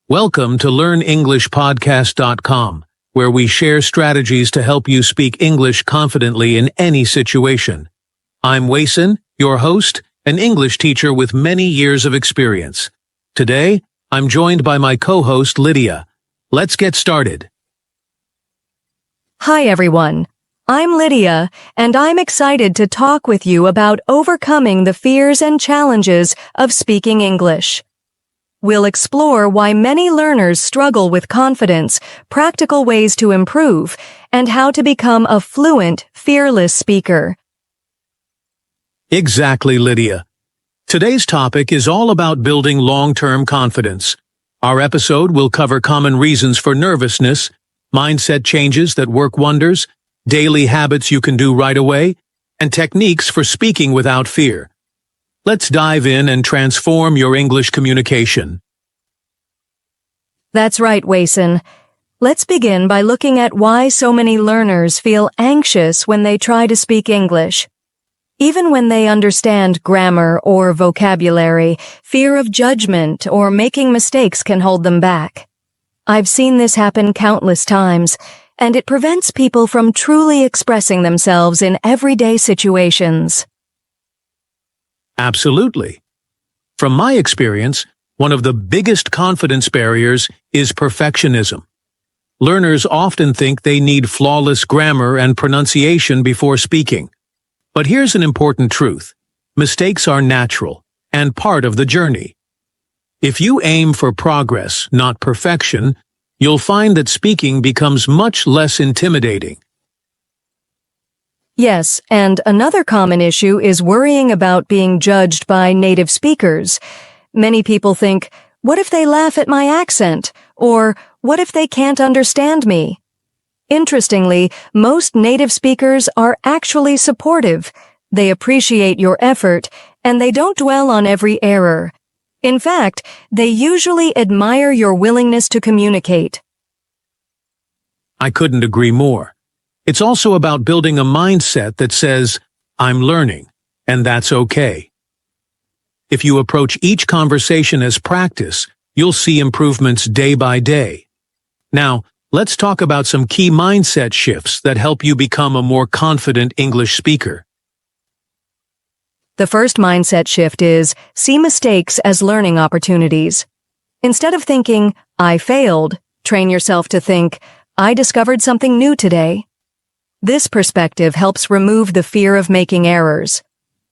Welcome to LearnEnglishPodcast.com, where we share strategies to help you speak English confidently in any situation. I'm Wason, your host, an English teacher with many years of experience. Today, I'm joined by my co-host Lydia. Let's get started. Hi everyone, I'm Lydia, and I'm excited to talk with you about overcoming the fears and challenges of speaking English. We'll explore why many learners struggle with confidence, practical ways to improve, and how to become a fluent, fearless speaker. Exactly, Lydia. Today's topic is all about building long-term confidence. Our episode will cover common reasons for nervousness, mindset changes that work wonders, daily habits you can do right away, and techniques for speaking without fear. Let's dive in and transform your English communication. That's right, Wason. Let's begin by looking at why so many learners feel anxious when they try to speak English. Even when they understand grammar or vocabulary, fear of judgment or making mistakes can hold them back. I've seen this happen countless times, and it prevents people from truly expressing themselves in everyday situations. Absolutely. From my experience, one of the biggest confidence barriers is perfectionism. Learners often think they need flawless grammar and pronunciation before speaking. But here's an important truth. Mistakes are natural and part of the journey. If you aim for progress, not perfection, you'll find that speaking becomes much less intimidating. Yes, and another common issue is worrying about being judged by native speakers. Many people think, what if they laugh at my accent? Or, what if they can't understand me? Interestingly, most native speakers are actually supportive. They appreciate your effort, and they don't dwell on every error. In fact, they usually admire your willingness to communicate. I couldn't agree more. It's also about building a mindset that says, I'm learning, and that's okay. If you approach each conversation as practice, you'll see improvements day by day. Now, let's talk about some key mindset shifts that help you become a more confident English speaker. The first mindset shift is, see mistakes as learning opportunities. Instead of thinking, I failed, train yourself to think, I discovered something new today. This perspective helps remove the fear of making errors.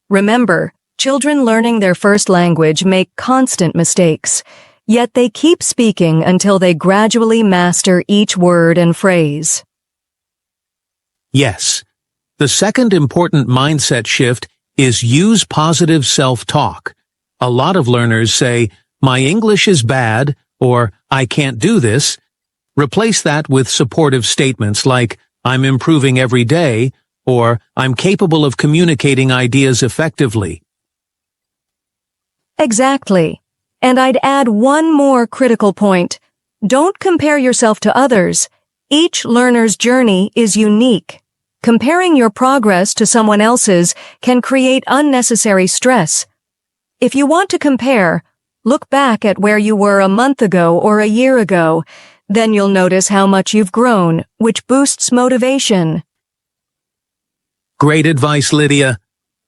Remember, children learning their first language make constant mistakes, yet they keep speaking until they gradually master each word and phrase. Yes. The second important mindset shift is use positive self-talk. A lot of learners say, my English is bad, or I can't do this. Replace that with supportive statements like, I'm improving every day, or I'm capable of communicating ideas effectively. Exactly. And I'd add one more critical point. Don't compare yourself to others. Each learner's journey is unique. Comparing your progress to someone else's can create unnecessary stress. If you want to compare, look back at where you were a month ago or a year ago. Then you'll notice how much you've grown, which boosts motivation. Great advice, Lydia.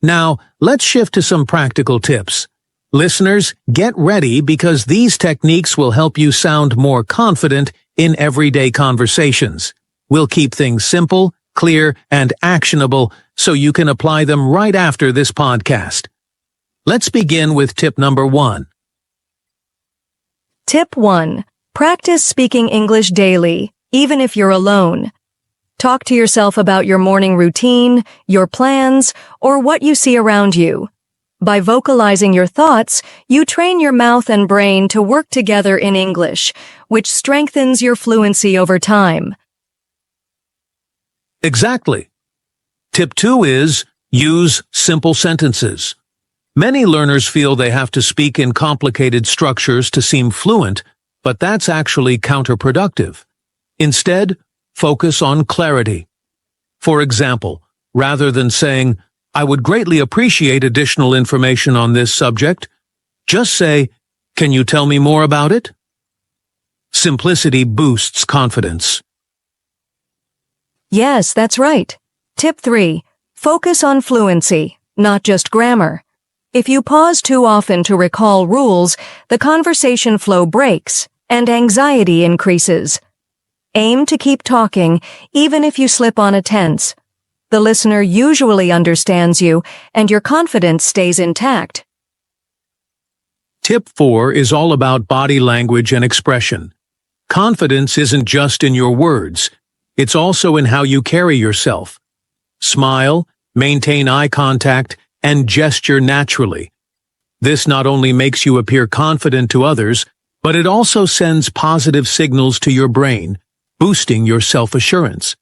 Now, let's shift to some practical tips. Listeners, get ready because these techniques will help you sound more confident in everyday conversations. We'll keep things simple, clear, and actionable so you can apply them right after this podcast. Let's begin with tip number 1. Tip 1. Practice speaking English daily, even if you're alone. Talk to yourself about your morning routine, your plans, or what you see around you. By vocalizing your thoughts, you train your mouth and brain to work together in English, which strengthens your fluency over time. Exactly. Tip 2 is use simple sentences. Many learners feel they have to speak in complicated structures to seem fluent, but that's actually counterproductive. Instead, focus on clarity. For example, rather than saying, I would greatly appreciate additional information on this subject, just say, can you tell me more about it? Simplicity boosts confidence. Yes, that's right. Tip 3. Focus on fluency, not just grammar. If you pause too often to recall rules, the conversation flow breaks and anxiety increases. Aim to keep talking, even if you slip on a tense. The listener usually understands you, and your confidence stays intact. Tip 4 is all about body language and expression. Confidence isn't just in your words, it's also in how you carry yourself. Smile, maintain eye contact, and gesture naturally. This not only makes you appear confident to others, but it also sends positive signals to your brain, boosting your self-assurance.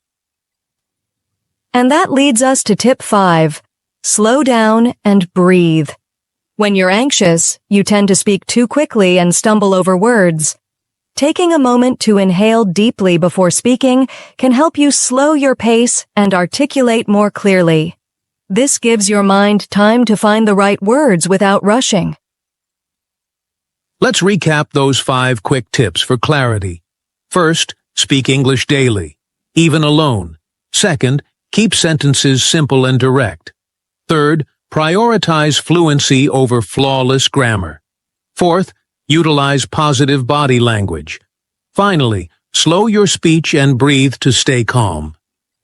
And that leads us to tip 5. Slow down and breathe. When you're anxious, you tend to speak too quickly and stumble over words. Taking a moment to inhale deeply before speaking can help you slow your pace and articulate more clearly. This gives your mind time to find the right words without rushing. Let's recap those 5 quick tips for clarity. First, speak English daily, even alone. Second, keep sentences simple and direct. Third, prioritize fluency over flawless grammar. Fourth, utilize positive body language. Finally, slow your speech and breathe to stay calm.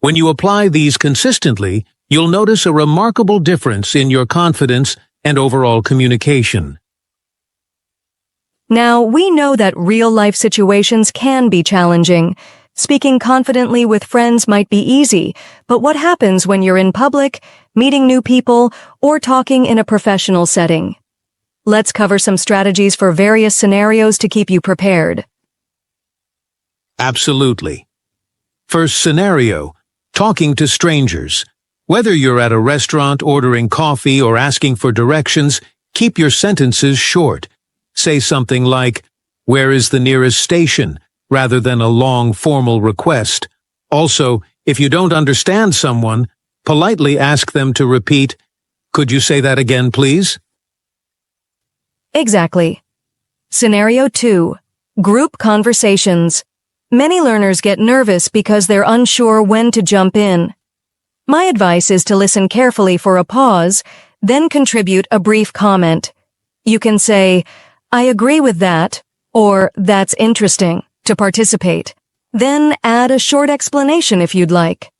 When you apply these consistently, you'll notice a remarkable difference in your confidence and overall communication. Now, we know that real-life situations can be challenging. Speaking confidently with friends might be easy, but what happens when you're in public, meeting new people, or talking in a professional setting? Let's cover some strategies for various scenarios to keep you prepared. Absolutely. First scenario, talking to strangers. Whether you're at a restaurant ordering coffee or asking for directions, keep your sentences short. Say something like, "Where is the nearest station?" rather than a long formal request. Also, if you don't understand someone, politely ask them to repeat, "Could you say that again, please?" Exactly. Scenario 2. Group conversations. Many learners get nervous because they're unsure when to jump in. My advice is to listen carefully for a pause, then contribute a brief comment. You can say, "I agree with that," or "That's interesting," to participate. Then add a short explanation if you'd like.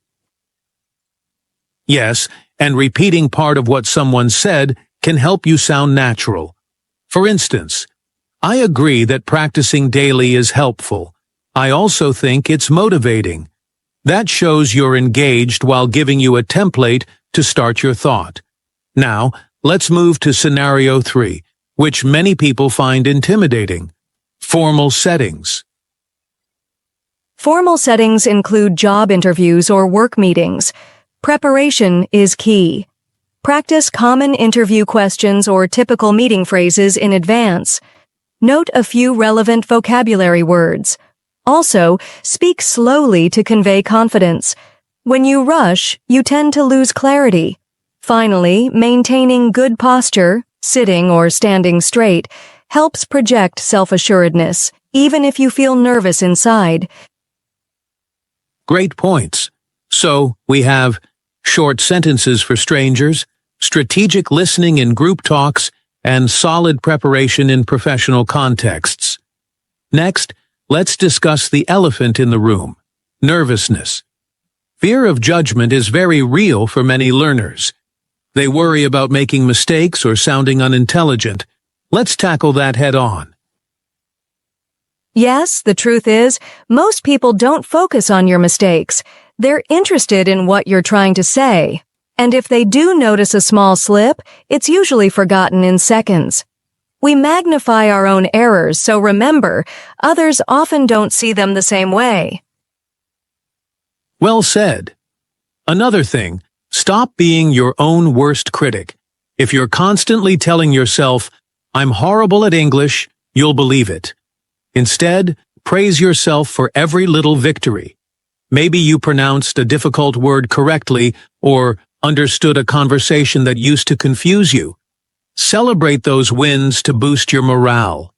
Yes, and repeating part of what someone said can help you sound natural. For instance, "I agree that practicing daily is helpful. I also think it's motivating." That shows you're engaged while giving you a template to start your thought. Now, let's move to scenario 3, which many people find intimidating. Formal settings. Formal settings include job interviews or work meetings. Preparation is key. Practice common interview questions or typical meeting phrases in advance. Note a few relevant vocabulary words. Also, speak slowly to convey confidence. When you rush, you tend to lose clarity. Finally, maintaining good posture, sitting or standing straight, helps project self-assuredness, even if you feel nervous inside. Great points. So, we have short sentences for strangers, strategic listening in group talks, and solid preparation in professional contexts. Next, let's discuss the elephant in the room, nervousness. Fear of judgment is very real for many learners. They worry about making mistakes or sounding unintelligent. Let's tackle that head on. Yes, the truth is, most people don't focus on your mistakes. They're interested in what you're trying to say. And if they do notice a small slip, it's usually forgotten in seconds. We magnify our own errors, so remember, others often don't see them the same way. Well said. Another thing, stop being your own worst critic. If you're constantly telling yourself, "I'm horrible at English," you'll believe it. Instead, praise yourself for every little victory. Maybe you pronounced a difficult word correctly or understood a conversation that used to confuse you. Celebrate those wins to boost your morale.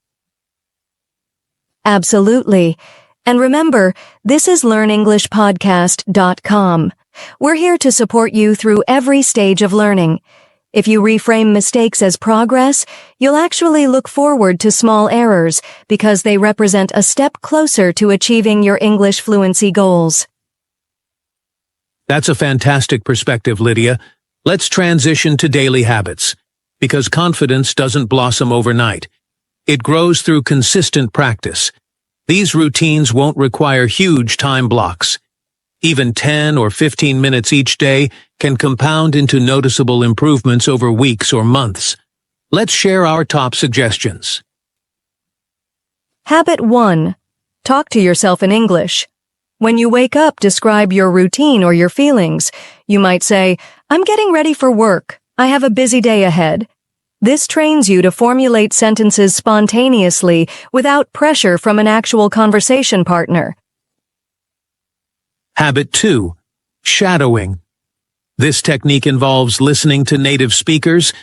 Absolutely. And remember, this is LearnEnglishPodcast.com. We're here to support you through every stage of learning. If you reframe mistakes as progress, you'll actually look forward to small errors because they represent a step closer to achieving your English fluency goals. That's a fantastic perspective, Lydia. Let's transition to daily habits, because confidence doesn't blossom overnight. It grows through consistent practice. These routines won't require huge time blocks. Even 10 or 15 minutes each day can compound into noticeable improvements over weeks or months. Let's share our top suggestions. Habit 1. Talk to yourself in English. When you wake up, describe your routine or your feelings. You might say, "I'm getting ready for work. I have a busy day ahead." This trains you to formulate sentences spontaneously without pressure from an actual conversation partner. Habit 2. Shadowing. This technique involves listening to native speakers,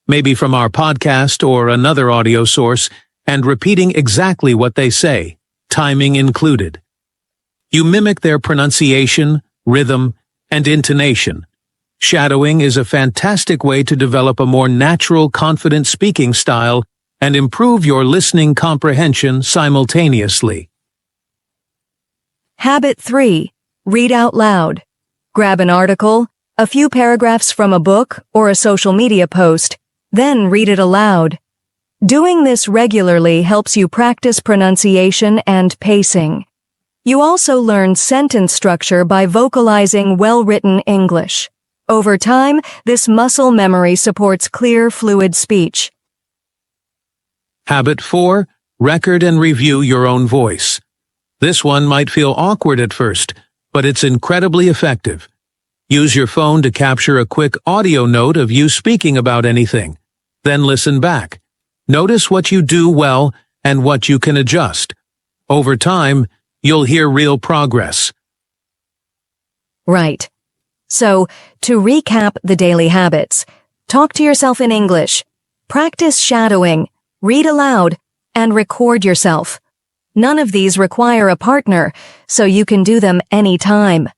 maybe from our podcast or another audio source, and repeating exactly what they say, timing included. You mimic their pronunciation, rhythm, and intonation. Shadowing is a fantastic way to develop a more natural, confident speaking style and improve your listening comprehension simultaneously. Habit 3. Read out loud. Grab an article, a few paragraphs from a book or a social media post, then read it aloud. Doing this regularly helps you practice pronunciation and pacing. You also learn sentence structure by vocalizing well-written English. Over time, this muscle memory supports clear, fluid speech. Habit 4. Record and review your own voice. This one might feel awkward at first, but it's incredibly effective. Use your phone to capture a quick audio note of you speaking about anything. Then listen back. Notice what you do well and what you can adjust. Over time, you'll hear real progress. Right. So, to recap the daily habits, talk to yourself in English, practice shadowing, read aloud, and record yourself. None of these require a partner, so you can do them anytime.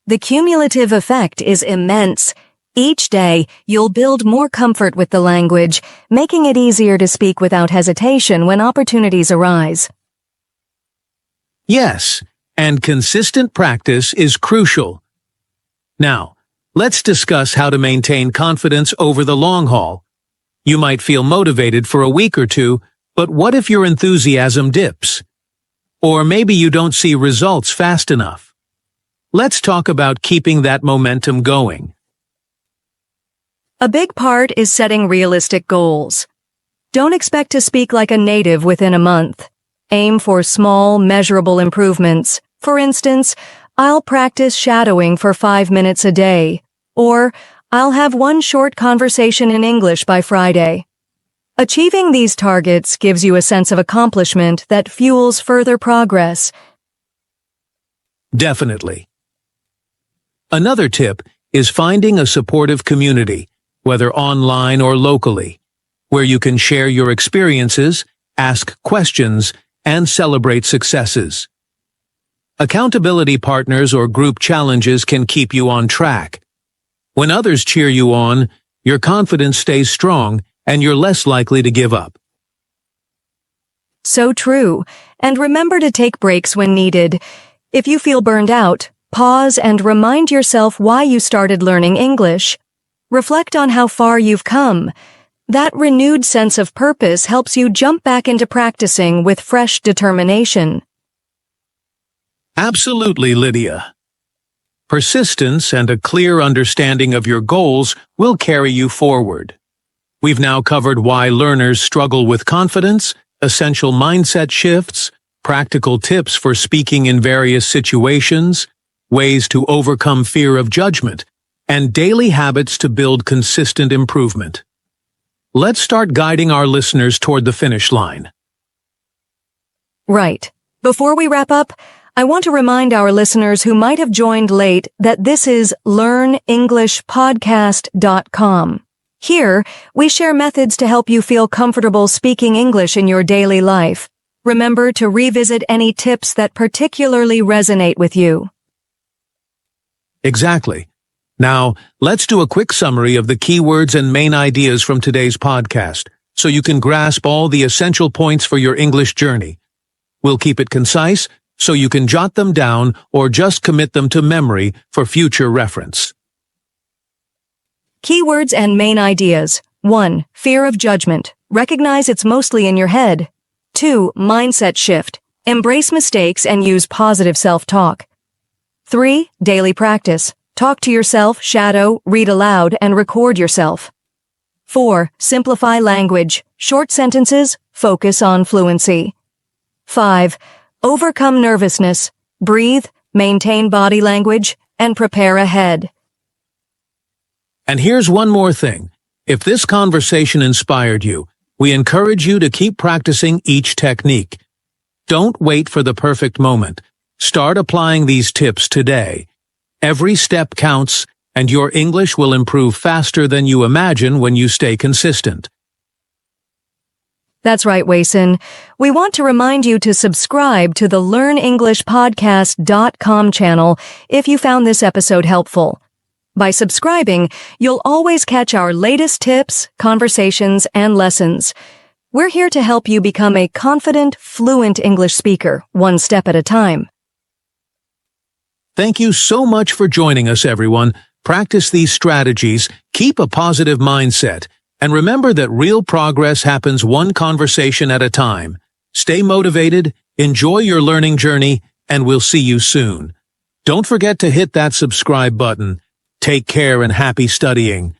The cumulative effect is immense. Each day, you'll build more comfort with the language, making it easier to speak without hesitation when opportunities arise. Yes, and consistent practice is crucial. Now, let's discuss how to maintain confidence over the long haul. You might feel motivated for a week or two, but what if your enthusiasm dips? Or maybe you don't see results fast enough. Let's talk about keeping that momentum going. A big part is setting realistic goals. Don't expect to speak like a native within a month. Aim for small, measurable improvements. For instance, I'll practice shadowing for 5 minutes a day, or I'll have one short conversation in English by Friday. Achieving these targets gives you a sense of accomplishment that fuels further progress. Definitely. Another tip is finding a supportive community, whether online or locally, where you can share your experiences, ask questions, and celebrate successes. Accountability partners or group challenges can keep you on track. When others cheer you on, your confidence stays strong and you're less likely to give up. So true. And remember to take breaks when needed. If you feel burned out, pause and remind yourself why you started learning English. Reflect on how far you've come. That renewed sense of purpose helps you jump back into practicing with fresh determination. Absolutely, Lydia. Persistence and a clear understanding of your goals will carry you forward. We've now covered why learners struggle with confidence, essential mindset shifts, practical tips for speaking in various situations, ways to overcome fear of judgment, and daily habits to build consistent improvement. Let's start guiding our listeners toward the finish line. Right. Before we wrap up, I want to remind our listeners who might have joined late that this is LearnEnglishPodcast.com. Here, we share methods to help you feel comfortable speaking English in your daily life. Remember to revisit any tips that particularly resonate with you. Exactly. Now, let's do a quick summary of the keywords and main ideas from today's podcast, so you can grasp all the essential points for your English journey. We'll keep it concise, so you can jot them down or just commit them to memory for future reference. Keywords and main ideas. 1. Fear of judgment. Recognize it's mostly in your head. 2. Mindset shift. Embrace mistakes and use positive self-talk. 3. Daily practice. Talk to yourself, shadow, read aloud, and record yourself. 4. Simplify language. Short sentences, focus on fluency. 5. Overcome nervousness. Breathe, maintain body language, and prepare ahead. And here's one more thing. If this conversation inspired you, we encourage you to keep practicing each technique. Don't wait for the perfect moment. Start applying these tips today. Every step counts, and your English will improve faster than you imagine when you stay consistent. That's right, Wayson. We want to remind you to subscribe to the LearnEnglishPodcast.com channel if you found this episode helpful. By subscribing, you'll always catch our latest tips, conversations, and lessons. We're here to help you become a confident, fluent English speaker, one step at a time. Thank you so much for joining us, everyone. Practice these strategies, keep a positive mindset, and remember that real progress happens one conversation at a time. Stay motivated, enjoy your learning journey, and we'll see you soon. Don't forget to hit that subscribe button. Take care and happy studying.